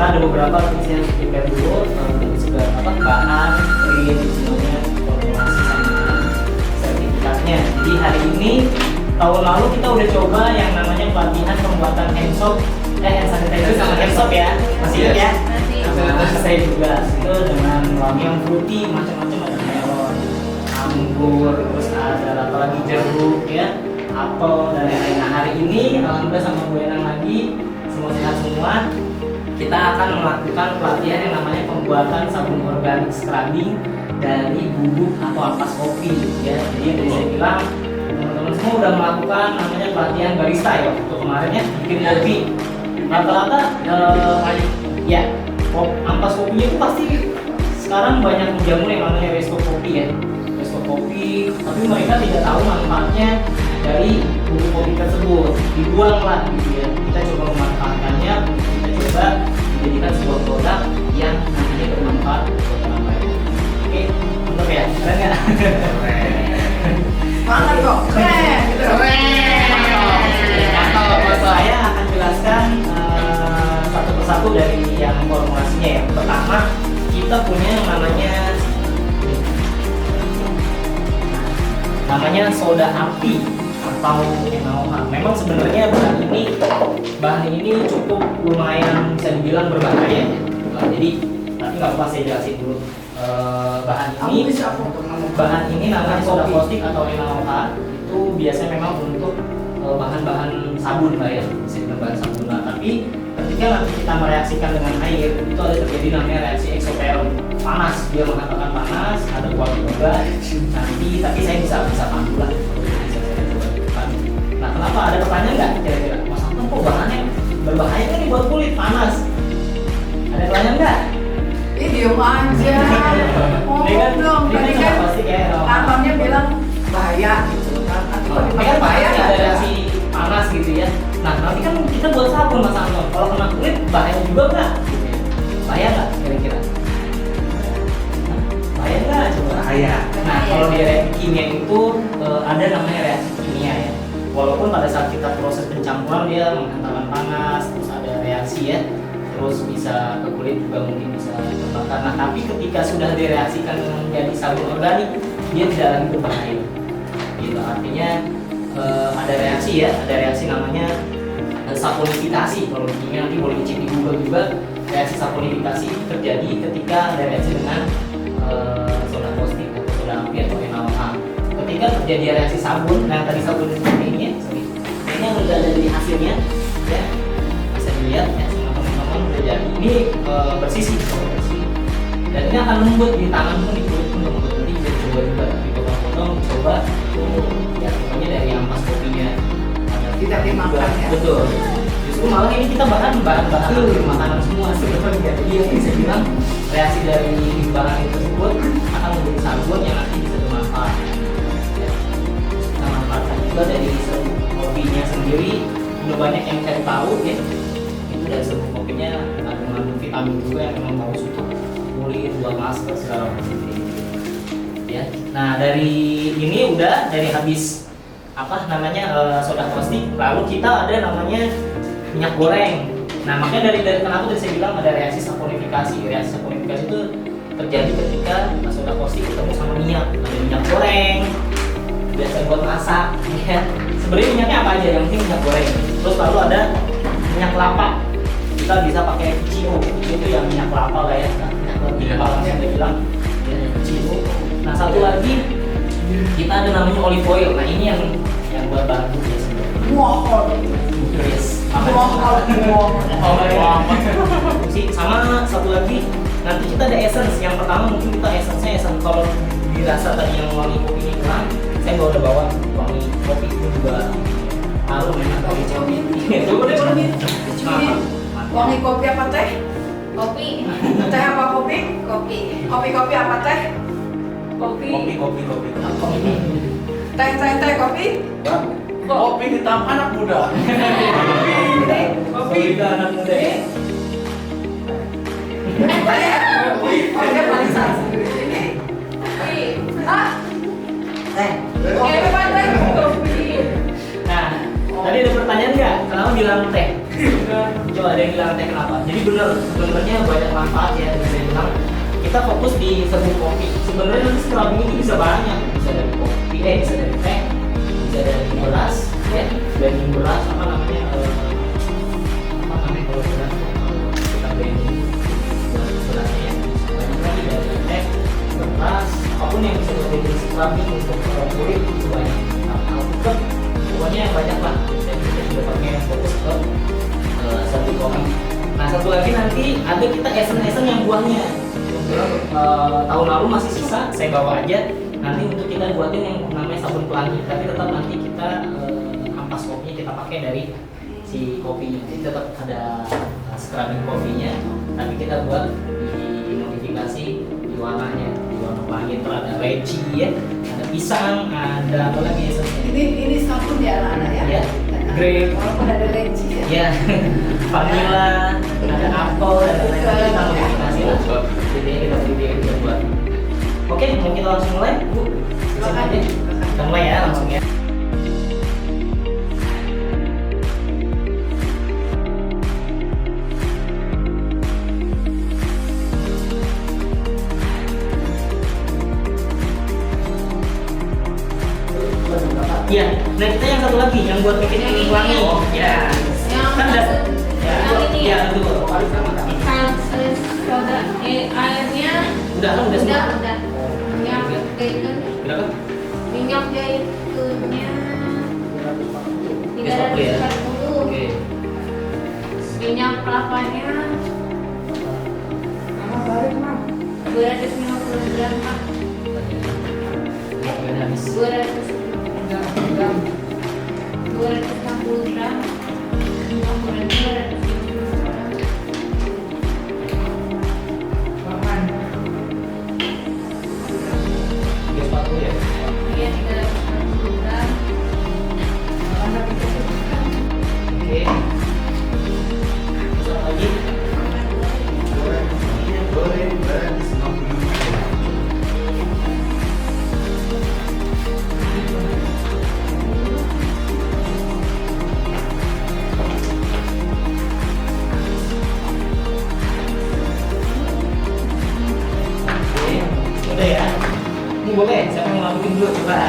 karena ada beberapa saya harus prepare dulu segala bahan, semuanya, formulasi sama sertifikatnya. Jadi hari ini tahun lalu kita udah coba yang namanya pelatihan pembuatan hand soap, hand sanitizer sama hand soap ya, masih ingat ya? Saya juga itu dengan wangi yang fruity, macam-macam, ada melon, anggur, terus ada apa lagi, jeruk ya, apel dan lain-lain. Nah hari ini alhamdulillah sama Bu Enang lagi semua sehat semua. Kita akan melakukan pelatihan yang namanya pembuatan sabun organik scrubbing dari bubuk atau ampas kopi ya. Jadi yang tadi saya bilang teman-teman semua udah melakukan namanya pelatihan barista ya waktu kemarin ya, bikin kopi. Rata-rata ya ampas kopinya itu pasti sekarang banyak menjamu yang namanya resto kopi ya, resto kopi, tapi mereka tidak tahu manfaatnya dari bubuk kopi tersebut, dibuang lah gitu ya. Kita coba memanfaatkannya, kita coba menjadikan sebuah produk yang nantinya bermanfaat buat orang lain. Oke, mantap ya, keren nggak? Mantap kok, keren, Mantap. Saya akan jelaskan satu persatu dari yang formulasinya ya. Pertama, kita punya yang namanya soda api atau NaOH. Memang sebenarnya bahan ini cukup lumayan bisa dibilang berbahaya. Jadi tapi nggak apa, saya jelasin dulu. Bahan ini namanya soda caustic atau NaOH. Itu biasanya memang untuk bahan-bahan sabun lah ya, bisa dibilang bahan sabun lah. Tapi ketika nanti kita mereaksikan dengan air, itu ada terjadi namanya reaksi eksoteron, panas, dia mengatakan panas, ada uap juga nanti, tapi saya bisa pandu lah. Nah, kenapa ada pertanyaan nggak kira-kira? Mas Anton kok bahannya berbahaya kan buat kulit, panas? Ada pertanyaan nggak? Ih, diem aja. Ngomong dong, tadi kan kantornya bilang bahaya gitu kan. Ini kan bahaya, ada reaksi panas gitu ya. Nah, nanti kan kita buat sabun Mas Anton, kalau kena kulit bahaya juga nggak? Bahaya nggak kira-kira? Bahaya nggak? Coba bahaya. Nah, kalau di reaksi kimia itu ada namanya reaksi kimia ya. Walaupun pada saat kita proses pencampuran dia menghantarkan panas, terus ada reaksi ya, terus bisa ke kulit juga mungkin bisa terbakar. Nah, tapi ketika sudah direaksikan menjadi sabun organik, dia tidak lagi berbahaya. Gitu, artinya ada reaksi ya, ada reaksi namanya saponifikasi. Kalau di kimia nanti boleh dicek di Google juga. Reaksi saponifikasi terjadi ketika ada reaksi dengan soda caustic atau soda api atau NaOH. Ketika terjadi reaksi sabun, nah tadi sabun seperti ini ya, ini yang udah ada di hasilnya ya, bisa dilihat ya sama teman-teman udah jadi. Ini bersih, dan ini akan lembut di tangan pun, di kulit pun lembut. Nanti bisa coba juga dipotong-potong, coba tuh ya, pokoknya dari ampas kopinya tidak dimakan ya. Betul. Justru malah ini kita bahan makanan semua sebenarnya. Jadi yang bisa bilang reaksi dari bahan itu tersebut akan menjadi sabun yang nanti bisa bermanfaat. Ya. Kita manfaatkan juga dari serbuk kopinya sendiri. Udah banyak yang cari tahu ya. Itu dari serbuk kopinya mengandung vitamin juga yang memang bagus untuk kulit, buat masker segala macam. Ya. Nah dari ini udah dari habis soda caustic, lalu kita ada namanya minyak goreng. Nah makanya dari kenapa tadi saya bilang ada reaksi saponifikasi. Reaksi saponifikasi itu terjadi ketika soda caustic ketemu sama minyak. Ada minyak goreng, biasa buat masak ya. Sebenarnya minyaknya apa aja, yang penting minyak goreng. Terus lalu ada minyak kelapa, kita bisa pakai VCO, itu yang minyak kelapa lah ya. Minyak kelapa yang saya bilang ya, VCO. Nah satu lagi kita ada namanya olive oil. Nah ini yang buat bahan putih sebenarnya. Sama satu lagi nanti kita ada essence. Yang pertama mungkin kita essence kalau dirasa tadi yang wangi kopi ini kurang, saya udah bawa wangi kopi itu juga harum enak kopi kopi. Coba deh Wangi kopi apa teh? Kopi. Teh apa kopi? Kopi. Kopi apa teh? Kopi. Kopi. Teh kopi? Kopi hitam anak muda. Kopi anak muda ya. Oke, Marisa. Ini. Kopi apa teh? Kopi. Nah, tadi ada pertanyaan nggak? Kenapa bilang teh? Coba ada yang bilang teh kenapa? Jadi bener, sebenarnya banyak manfaat ya. Bisa bilang kita fokus di serbuk kopi. Sebenarnya nanti scrubbing ini bisa banyak, bisa dari kopi, bisa dari teh, bisa dari beras, ya, dari beras apa namanya kalau beras kita blending berasnya ya. Banyak lagi dari teh, beras, apapun yang bisa jadi scrubbing untuk kulit itu banyak. Alpukat, pokoknya banyak lah. Dan kita juga pakai fokus ke serbuk kopi. Nah satu lagi nanti ada kita esen yang buahnya. Tahun lalu masih sisa, saya bawa aja. Nanti untuk kita buatin yang namanya sabun pelangi. Tapi tetap nanti kita ampas kopinya kita pakai dari si kopinya. Jadi tetap ada scrubbing kopinya. Tapi kita buat di modifikasi di warnanya, di warna pelangi. Itu ada reci ya, ada pisang, ada apa lagi ya? Ini sabun ya anak-anak ya? Ya, grape. Walaupun ada leci ya. Ya, vanilla, ada apel, dan lain-lain kita modifikasi lah. Jadi kita buat. Oke, mau kita langsung mulai, Bu? Langsung aja. Kita mulai ya, langsung ya. Iya, nah kita yang satu lagi yang buat bikin ini wangi. Ya, kan udah. Ya, yang ini ya, ya? betul. Soda, airnya Udah kan udah semua. udah. Yang itu Berapa? minyak zaitunnya 340 ya? 340. Oke. Minyak kelapanya 250 gram, Pak. Udah habis. 260 gram. 250 gram. 250 gram. Ya. Iya, 350 gram. Oke. Terus apa lagi? Oke, udah ya. Ini boleh, siapa yang ngelakuin dulu coba.